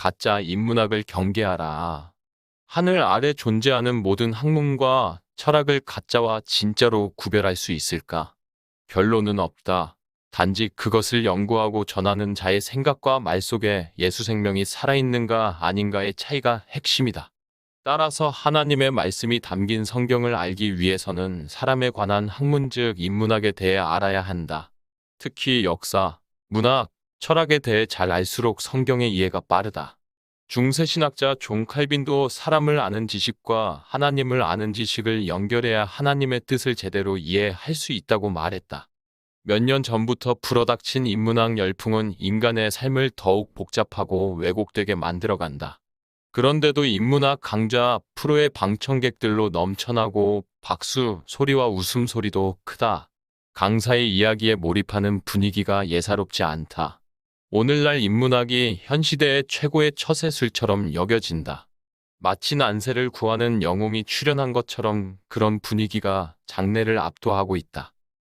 가짜 인문학을 경계하라. 하늘 아래 존재하는 모든 학문과 철학을 가짜와 진짜로 구별할 수 있을까? 결론은 없다. 단지 그것을 연구하고 전하는 자의 생각과 말 속에 예수 생명이 살아있는가 아닌가의 차이가 핵심이다. 따라서 하나님의 말씀이 담긴 성경을 알기 위해서는 사람에 관한 학문 즉 인문학에 대해 알아야 한다. 특히 역사, 문학, 철학에 대해 잘 알수록 성경의 이해가 빠르다. 중세 신학자 존 칼빈도 사람을 아는 지식과 하나님을 아는 지식을 연결해야 하나님의 뜻을 제대로 이해할 수 있다고 말했다. 몇 년 전부터 불어닥친 인문학 열풍은 인간의 삶을 더욱 복잡하고 왜곡되게 만들어간다. 그런데도 인문학 강좌 프로의 방청객들로 넘쳐나고 박수 소리와 웃음소리도 크다. 강사의 이야기에 몰입하는 분위기가 예사롭지 않다. 오늘날 인문학이 현 시대의 최고의 처세술처럼 여겨진다. 마치 난세를 구하는 영웅이 출연한 것처럼 그런 분위기가 장래를 압도하고 있다.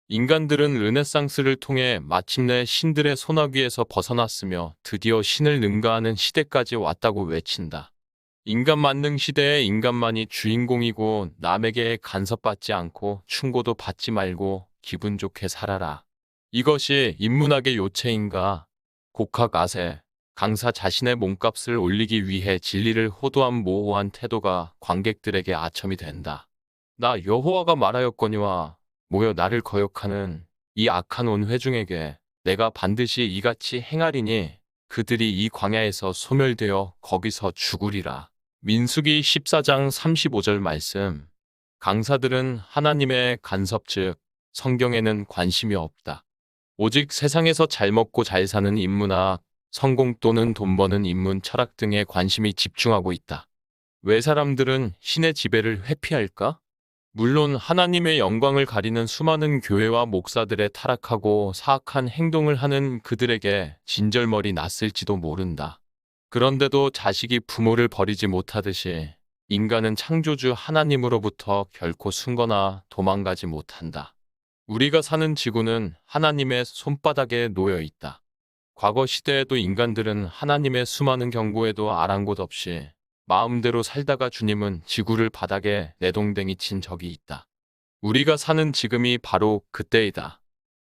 인간들은 르네상스를 통해 마침내 신들의 소나기에서 벗어났으며 드디어 신을 능가하는 시대까지 왔다고 외친다. 인간 만능 시대에 인간만이 주인공이고 남에게 간섭받지 않고 충고도 받지 말고 기분 좋게 살아라. 이것이 인문학의 요체인가? 곡학 아세, 강사 자신의 몸값을 올리기 위해 진리를 호도한 모호한 태도가 관객들에게 아첨이 된다. 나 여호와가 말하였거니와 모여 나를 거역하는 이 악한 온 회중에게 내가 반드시 이같이 행하리니 그들이 이 광야에서 소멸되어 거기서 죽으리라. 민수기 14장 35절 말씀. 강사들은 하나님의 간섭 즉 성경에는 관심이 없다. 오직 세상에서 잘 먹고 잘 사는 인문학, 성공 또는 돈 버는 인문 철학 등에 관심이 집중하고 있다. 왜 사람들은 신의 지배를 회피할까? 물론 하나님의 영광을 가리는 수많은 교회와 목사들의 타락하고 사악한 행동을 하는 그들에게 진절머리 났을지도 모른다. 그런데도 자식이 부모를 버리지 못하듯이 인간은 창조주 하나님으로부터 결코 숨거나 도망가지 못한다. 우리가 사는 지구는 하나님의 손바닥에 놓여 있다. 과거 시대에도 인간들은 하나님의 수많은 경고에도 아랑곳 없이 마음대로 살다가 주님은 지구를 바닥에 내동댕이 친 적이 있다. 우리가 사는 지금이 바로 그때이다.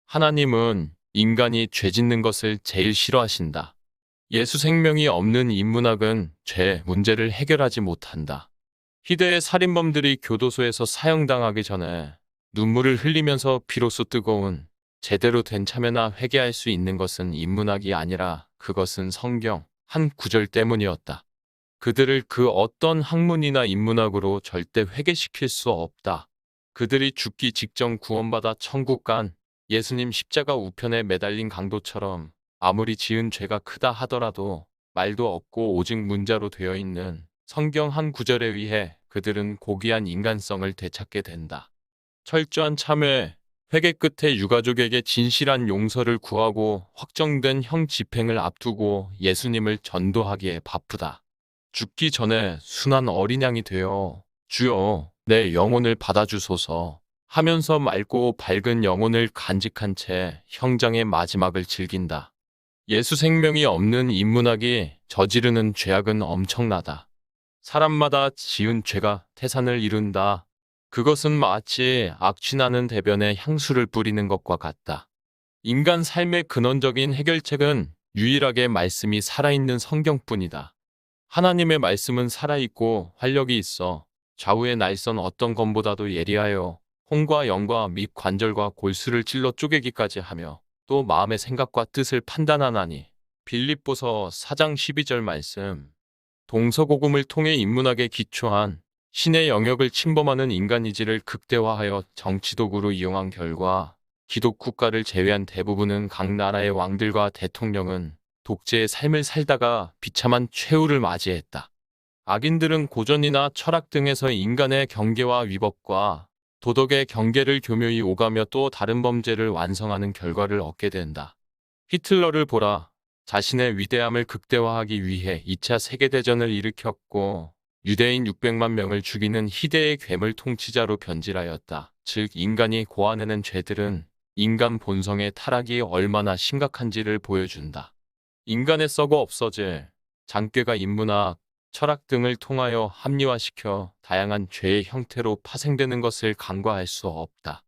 하나님은 인간이 죄 짓는 것을 제일 싫어하신다. 예수 생명이 없는 인문학은 죄 문제를 해결하지 못한다. 희대의 살인범들이 교도소에서 사형당하기 전에 눈물을 흘리면서 비로소 뜨거운 제대로 된 참회나 회개할 수 있는 것은 인문학이 아니라 그것은 성경 한 구절 때문이었다. 그들을 그 어떤 학문이나 인문학으로 절대 회개시킬 수 없다. 그들이 죽기 직전 구원받아 천국 간 예수님 십자가 우편에 매달린 강도처럼 아무리 지은 죄가 크다 하더라도 말도 없고 오직 문자로 되어 있는 성경 한 구절에 의해 그들은 고귀한 인간성을 되찾게 된다. 철저한 참회, 회개 끝에 유가족에게 진실한 용서를 구하고 확정된 형 집행을 앞두고 예수님을 전도하기에 바쁘다. 죽기 전에 순한 어린 양이 되어 주여 내 영혼을 받아주소서 하면서 맑고 밝은 영혼을 간직한 채 형장의 마지막을 즐긴다. 예수 생명이 없는 인문학이 저지르는 죄악은 엄청나다. 사람마다 지은 죄가 태산을 이룬다. 그것은 마치 악취나는 대변에 향수를 뿌리는 것과 같다. 인간 삶의 근원적인 해결책은 유일하게 말씀이 살아있는 성경뿐이다. 하나님의 말씀은 살아있고 활력이 있어 좌우의 날선 어떤 검보다도 예리하여 혼과 영과 및 관절과 골수를 찔러 쪼개기까지 하며 또 마음의 생각과 뜻을 판단하나니. 빌립보서 4장 12절 말씀. 동서고금을 통해 인문학에 기초한 신의 영역을 침범하는 인간이지를 극대화하여 정치도구로 이용한 결과 기독 국가를 제외한 대부분은 각 나라의 왕들과 대통령은 독재의 삶을 살다가 비참한 최후를 맞이했다. 악인들은 고전이나 철학 등에서 인간의 경계와 위법과 도덕의 경계를 교묘히 오가며 또 다른 범죄를 완성하는 결과를 얻게 된다. 히틀러를 보라. 자신의 위대함을 극대화하기 위해 2차 세계대전을 일으켰고 유대인 600만 명을 죽이는 희대의 괴물 통치자로 변질하였다. 즉 인간이 고안해낸 죄들은 인간 본성의 타락이 얼마나 심각한지를 보여준다. 인간의 썩어 없어질 장괴가 인문학, 철학 등을 통하여 합리화시켜 다양한 죄의 형태로 파생되는 것을 간과할 수 없다.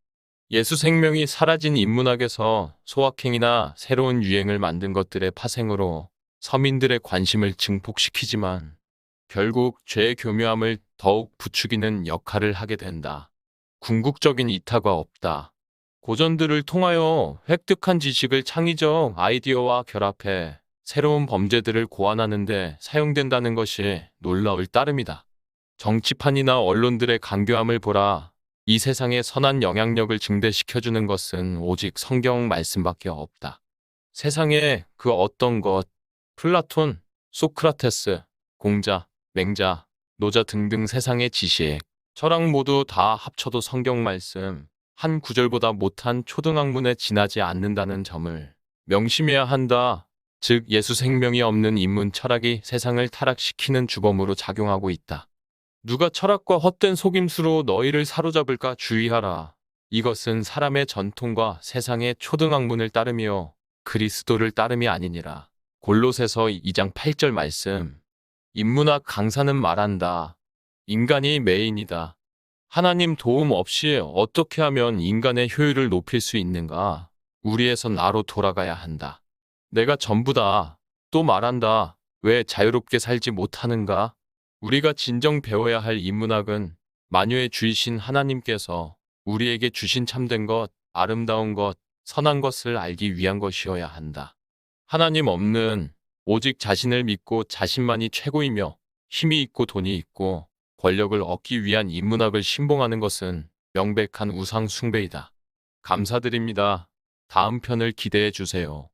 예수 생명이 사라진 인문학에서 소확행이나 새로운 유행을 만든 것들의 파생으로 서민들의 관심을 증폭시키지만 결국 죄의 교묘함을 더욱 부추기는 역할을 하게 된다. 궁극적인 이타가 없다. 고전들을 통하여 획득한 지식을 창의적 아이디어와 결합해 새로운 범죄들을 고안하는 데 사용된다는 것이 놀라울 따름이다. 정치판이나 언론들의 간교함을 보라. 이 세상에 선한 영향력을 증대시켜주는 것은 오직 성경 말씀밖에 없다. 세상에 그 어떤 것, 플라톤, 소크라테스, 공자, 맹자, 노자 등등 세상의 지식, 철학 모두 다 합쳐도 성경 말씀 한 구절보다 못한 초등학문에 지나지 않는다는 점을 명심해야 한다. 즉 예수 생명이 없는 인문 철학이 세상을 타락시키는 주범으로 작용하고 있다. 누가 철학과 헛된 속임수로 너희를 사로잡을까 주의하라. 이것은 사람의 전통과 세상의 초등학문을 따르며 그리스도를 따름이 아니니라. 골로새서 2장 8절 말씀. 인문학 강사는 말한다. 인간이 메인이다. 하나님 도움 없이 어떻게 하면 인간의 효율을 높일 수 있는가? 우리에서 나로 돌아가야 한다. 내가 전부다. 또 말한다. 왜 자유롭게 살지 못하는가? 우리가 진정 배워야 할 인문학은 만유의 주이신 하나님께서 우리에게 주신 참된 것, 아름다운 것, 선한 것을 알기 위한 것이어야 한다. 하나님 없는 오직 자신을 믿고 자신만이 최고이며 힘이 있고 돈이 있고 권력을 얻기 위한 인문학을 신봉하는 것은 명백한 우상 숭배이다. 감사드립니다. 다음 편을 기대해 주세요.